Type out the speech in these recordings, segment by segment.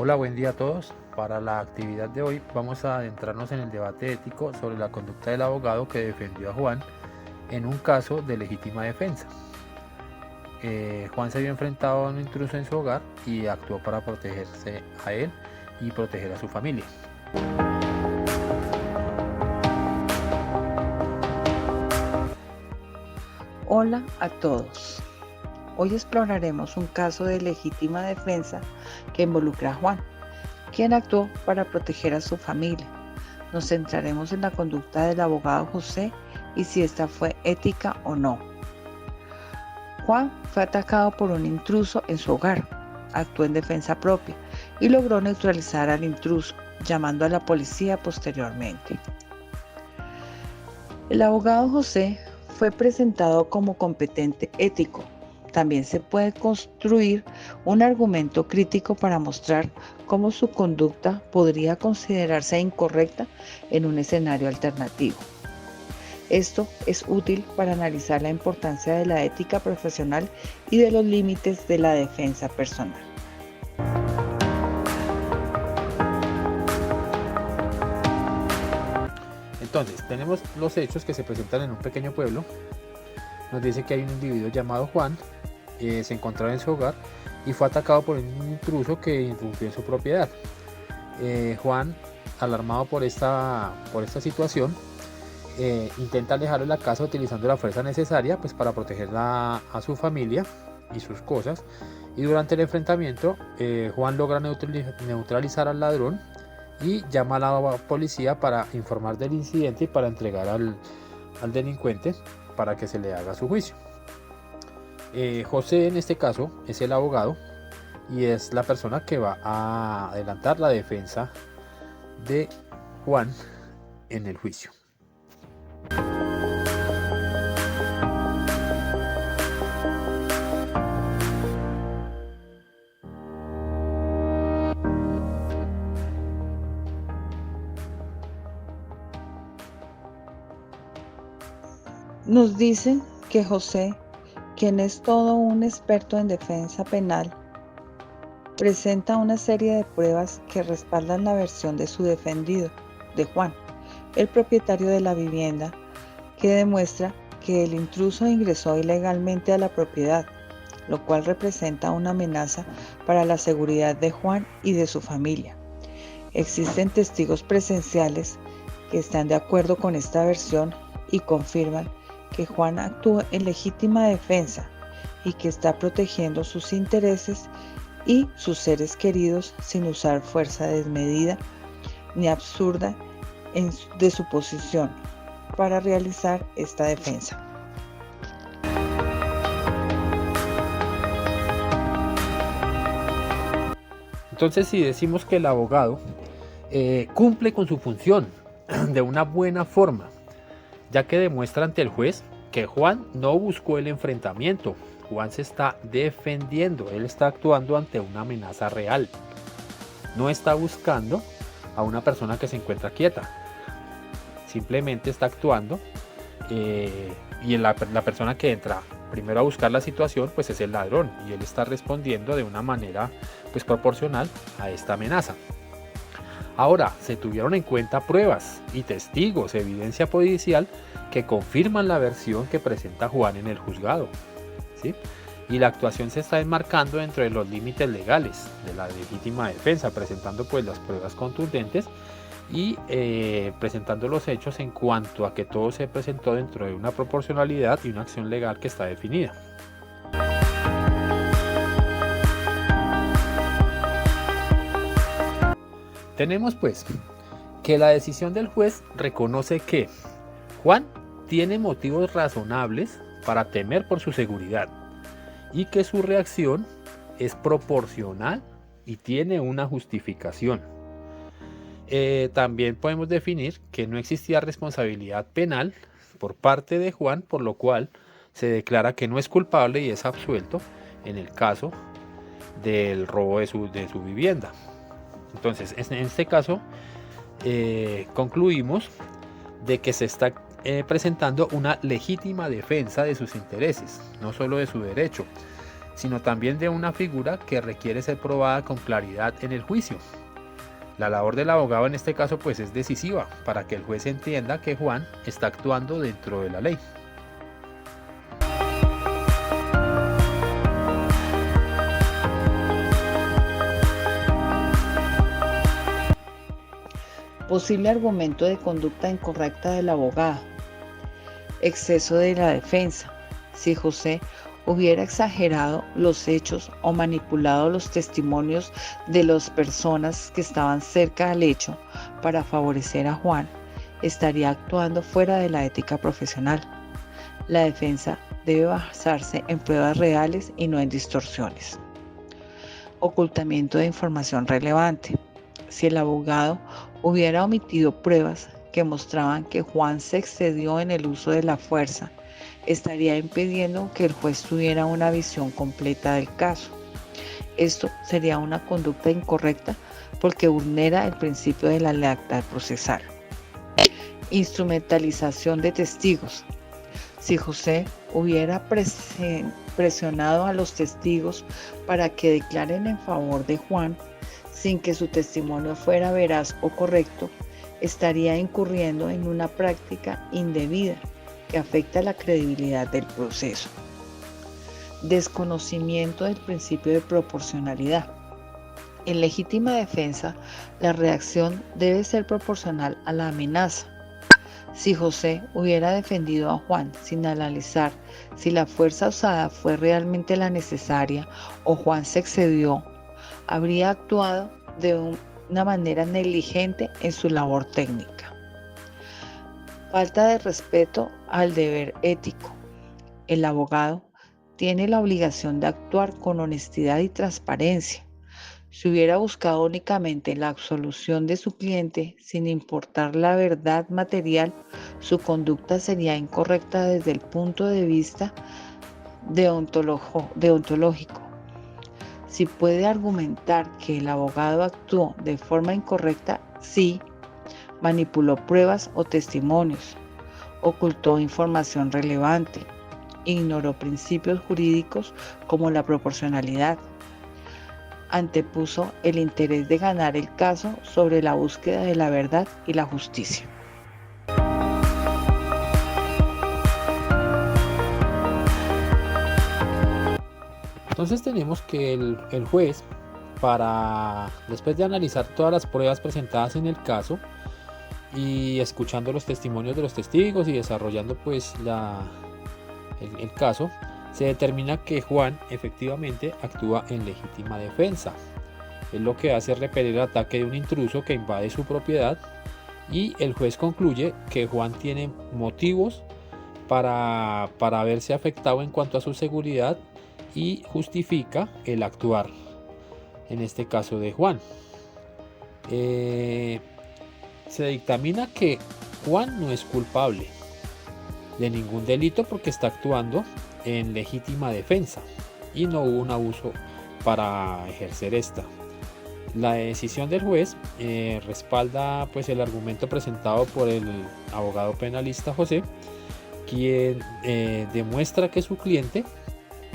Hola, buen día a todos. Para la actividad de hoy vamos a adentrarnos en el debate ético sobre la conducta del abogado que defendió a Juan en un caso de legítima defensa. Juan se vio enfrentado a un intruso en su hogar y actuó para protegerse a él y proteger a su familia. Hola a todos. Hoy exploraremos un caso de legítima defensa que involucra a Juan, quien actuó para proteger a su familia. Nos centraremos en la conducta del abogado José y si esta fue ética o no. Juan fue atacado por un intruso en su hogar. Actuó en defensa propia y logró neutralizar al intruso, llamando a la policía posteriormente. El abogado José fue presentado como competente ético. También se puede construir un argumento crítico para mostrar cómo su conducta podría considerarse incorrecta en un escenario alternativo. Esto es útil para analizar la importancia de la ética profesional y de los límites de la defensa personal. Entonces, tenemos los hechos que se presentan en un pequeño pueblo. Nos dice que hay un individuo llamado Juan, se encontraba en su hogar y fue atacado por un intruso que irrumpió en su propiedad. Juan, alarmado por esta situación, intenta alejarlo de la casa utilizando la fuerza necesaria pues, para proteger a su familia y sus cosas. Y durante el enfrentamiento, Juan logra neutralizar al ladrón y llama a la policía para informar del incidente y para entregar al delincuente para que se le haga su juicio. José en este caso es el abogado y es la persona que va a adelantar la defensa de Juan en el juicio. Nos dicen que José, quien es todo un experto en defensa penal, presenta una serie de pruebas que respaldan la versión de su defendido, de Juan, el propietario de la vivienda, que demuestra que el intruso ingresó ilegalmente a la propiedad, lo cual representa una amenaza para la seguridad de Juan y de su familia. Existen testigos presenciales que están de acuerdo con esta versión y confirman que Juan actuó en legítima defensa y que está protegiendo sus intereses y sus seres queridos sin usar fuerza desmedida ni absurda de su posición para realizar esta defensa. Entonces, si decimos que el abogado cumple con su función de una buena forma, ya que demuestra ante el juez que Juan no buscó el enfrentamiento, Juan se está defendiendo, él está actuando ante una amenaza real, no está buscando a una persona que se encuentra quieta, simplemente está actuando y la persona que entra primero a buscar la situación pues es el ladrón y él está respondiendo de una manera pues proporcional a esta amenaza. Ahora, se tuvieron en cuenta pruebas y testigos, evidencia policial que confirman la versión que presenta Juan en el juzgado, ¿sí? Y la actuación se está enmarcando dentro de los límites legales de la legítima defensa, presentando pues las pruebas contundentes y presentando los hechos en cuanto a que todo se presentó dentro de una proporcionalidad y una acción legal que está definida. Tenemos pues que la decisión del juez reconoce que Juan tiene motivos razonables para temer por su seguridad y que su reacción es proporcional y tiene una justificación. También podemos definir que no existía responsabilidad penal por parte de Juan, por lo cual se declara que no es culpable y es absuelto en el caso del robo de su vivienda. Entonces, en este caso, concluimos de que se está presentando una legítima defensa de sus intereses, no solo de su derecho. sino también de una figura que requiere ser probada con claridad en el juicio. La labor del abogado en este caso pues es decisiva para que el juez entienda que Juan está actuando dentro de la ley. Posible argumento de conducta incorrecta del abogado. Exceso de la defensa. Si José hubiera exagerado los hechos o manipulado los testimonios de las personas que estaban cerca del hecho para favorecer a Juan, estaría actuando fuera de la ética profesional. La defensa debe basarse en pruebas reales y no en distorsiones. Ocultamiento de información relevante. Si el abogado hubiera omitido pruebas que mostraban que Juan se excedió en el uso de la fuerza, estaría impidiendo que el juez tuviera una visión completa del caso. Esto sería una conducta incorrecta porque vulnera el principio de la lealtad procesal. Instrumentalización de testigos. Si José hubiera presionado a los testigos para que declaren en favor de Juan, sin que su testimonio fuera veraz o correcto, estaría incurriendo en una práctica indebida que afecta la credibilidad del proceso. Desconocimiento del principio de proporcionalidad. En legítima defensa, la reacción debe ser proporcional a la amenaza. Si José hubiera defendido a Juan sin analizar si la fuerza usada fue realmente la necesaria o Juan se excedió, habría actuado de una manera negligente en su labor técnica. Falta de respeto al deber ético. El abogado tiene la obligación de actuar con honestidad y transparencia. Si hubiera buscado únicamente la absolución de su cliente sin importar la verdad material, su conducta sería incorrecta desde el punto de vista deontológico. Si puede argumentar que el abogado actuó de forma incorrecta, sí, manipuló pruebas o testimonios, ocultó información relevante, ignoró principios jurídicos como la proporcionalidad, antepuso el interés de ganar el caso sobre la búsqueda de la verdad y la justicia. Entonces tenemos que el juez, después de analizar todas las pruebas presentadas en el caso y escuchando los testimonios de los testigos y desarrollando pues el caso, se determina que Juan efectivamente actúa en legítima defensa. Él lo que hace es repeler el ataque de un intruso que invade su propiedad y el juez concluye que Juan tiene motivos para verse afectado en cuanto a su seguridad y justifica el actuar, en este caso de Juan. Se dictamina que Juan no es culpable de ningún delito porque está actuando en legítima defensa y no hubo un abuso para ejercer esta. La decisión del juez respalda pues el argumento presentado por el abogado penalista José, quien demuestra que su cliente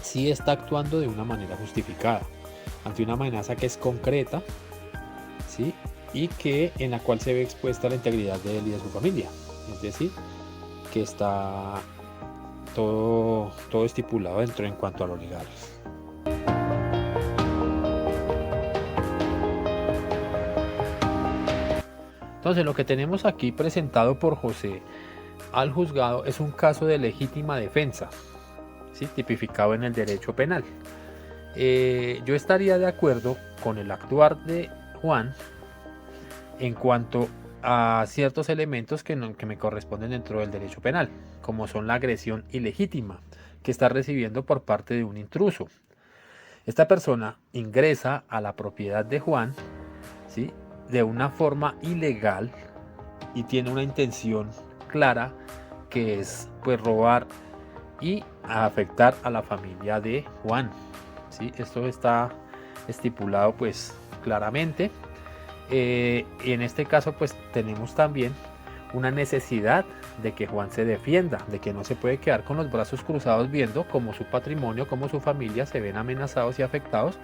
sí está actuando de una manera justificada ante una amenaza que es concreta, ¿sí? Y que en la cual se ve expuesta la integridad de él y de su familia, es decir, que está todo estipulado dentro en cuanto a lo legal. Entonces lo que tenemos aquí presentado por José al juzgado es un caso de legítima defensa, ¿sí? Tipificado en el derecho penal. Yo estaría de acuerdo con el actuar de Juan en cuanto a ciertos elementos que me corresponden dentro del derecho penal, como son la agresión ilegítima que está recibiendo por parte de un intruso. Esta persona ingresa a la propiedad de Juan, ¿sí?, de una forma ilegal y tiene una intención clara que es pues robar y afectar a la familia de Juan, ¿sí? Esto está estipulado pues claramente. Y en este caso pues tenemos también una necesidad de que Juan se defienda, de que no se puede quedar con los brazos cruzados viendo cómo su patrimonio, cómo su familia se ven amenazados y afectados,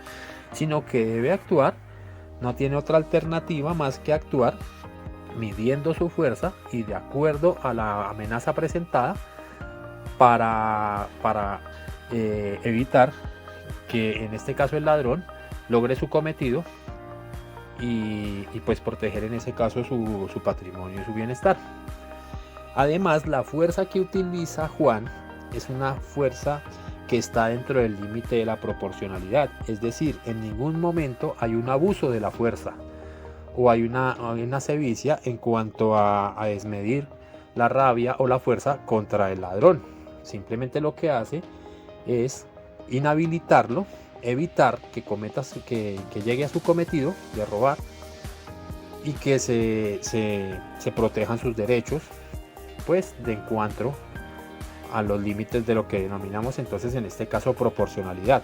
sino que debe actuar, no tiene otra alternativa más que actuar midiendo su fuerza y de acuerdo a la amenaza presentada para evitar que en este caso el ladrón logre su cometido y pues proteger en ese caso su patrimonio y su bienestar. Además, la fuerza que utiliza Juan es una fuerza que está dentro del límite de la proporcionalidad, es decir, en ningún momento hay un abuso de la fuerza o hay una sevicia en cuanto a desmedir la rabia o la fuerza contra el ladrón. Simplemente lo que hace es inhabilitarlo, evitar que llegue a su cometido de robar y que se protejan sus derechos, pues de encuentro a los límites de lo que denominamos entonces en este caso proporcionalidad.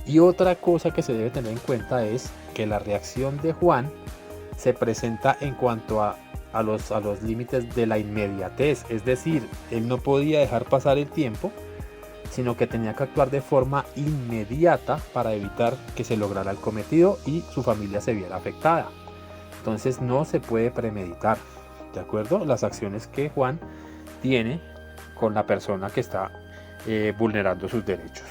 Y otra cosa que se debe tener en cuenta es que la reacción de Juan se presenta en cuanto a los límites de la inmediatez, es decir, él no podía dejar pasar el tiempo, sino que tenía que actuar de forma inmediata para evitar que se lograra el cometido y su familia se viera afectada. Entonces no se puede premeditar, ¿de acuerdo? Las acciones que Juan tiene con la persona que está vulnerando sus derechos.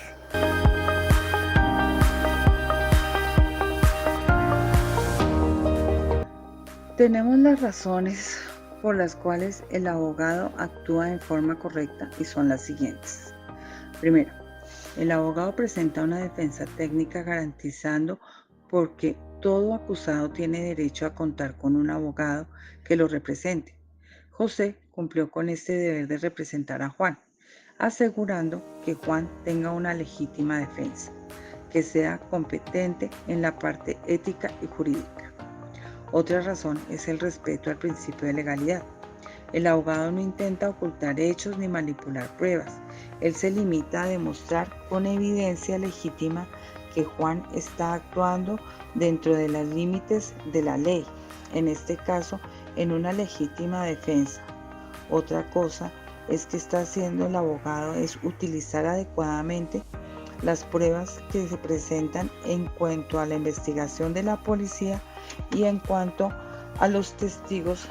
Tenemos las razones por las cuales el abogado actúa en forma correcta y son las siguientes. Primero, el abogado presenta una defensa técnica garantizando porque todo acusado tiene derecho a contar con un abogado que lo represente. José cumplió con este deber de representar a Juan, asegurando que Juan tenga una legítima defensa, que sea competente en la parte ética y jurídica. Otra razón es el respeto al principio de legalidad. El abogado no intenta ocultar hechos ni manipular pruebas. Él se limita a demostrar con evidencia legítima que Juan está actuando dentro de los límites de la ley, en este caso en una legítima defensa. Otra cosa es que está haciendo el abogado es utilizar adecuadamente las pruebas que se presentan en cuanto a la investigación de la policía y en cuanto a los testigos,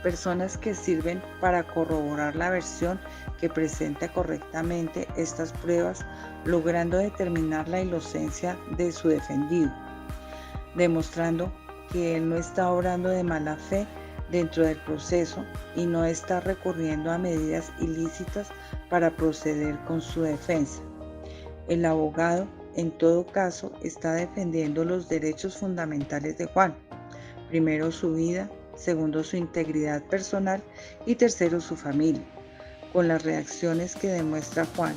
personas que sirven para corroborar la versión que presenta correctamente estas pruebas, logrando determinar la inocencia de su defendido, demostrando que él no está obrando de mala fe dentro del proceso y no está recurriendo a medidas ilícitas para proceder con su defensa. El abogado, en todo caso, está defendiendo los derechos fundamentales de Juan. Primero, su vida; segundo, su integridad personal; y tercero, su familia. Con las reacciones que demuestra Juan,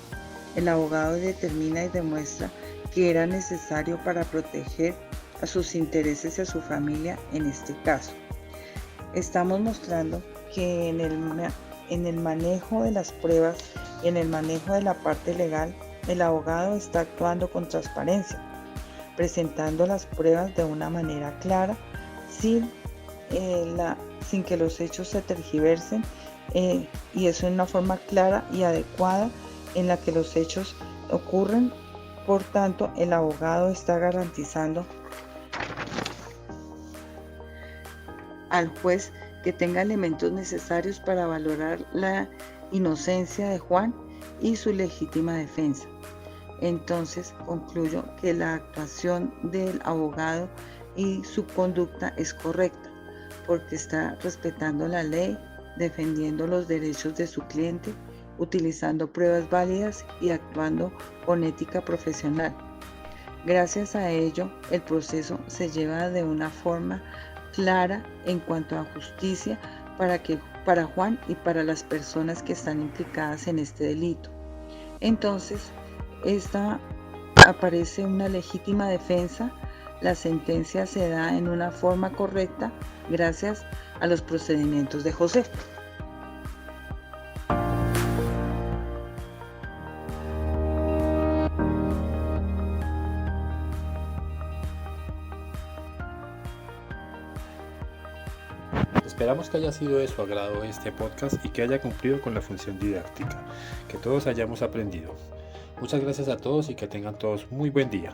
el abogado determina y demuestra que era necesario para proteger a sus intereses y a su familia en este caso. Estamos mostrando que en el manejo de las pruebas y en el manejo de la parte legal, el abogado está actuando con transparencia, presentando las pruebas de una manera clara, sin que los hechos se tergiversen, y eso en una forma clara y adecuada en la que los hechos ocurren. Por tanto, el abogado está garantizando al juez que tenga elementos necesarios para valorar la inocencia de Juan y su legítima defensa. Entonces concluyo que la actuación del abogado y su conducta es correcta, porque está respetando la ley, defendiendo los derechos de su cliente, utilizando pruebas válidas y actuando con ética profesional. Gracias a ello, el proceso se lleva de una forma clara en cuanto a justicia para Juan y para las personas que están implicadas en este delito. Entonces, aparece una legítima defensa. La sentencia se da en una forma correcta gracias a los procedimientos de José. Esperamos que haya sido de su agrado este podcast y que haya cumplido con la función didáctica, que todos hayamos aprendido. Muchas gracias a todos y que tengan todos muy buen día.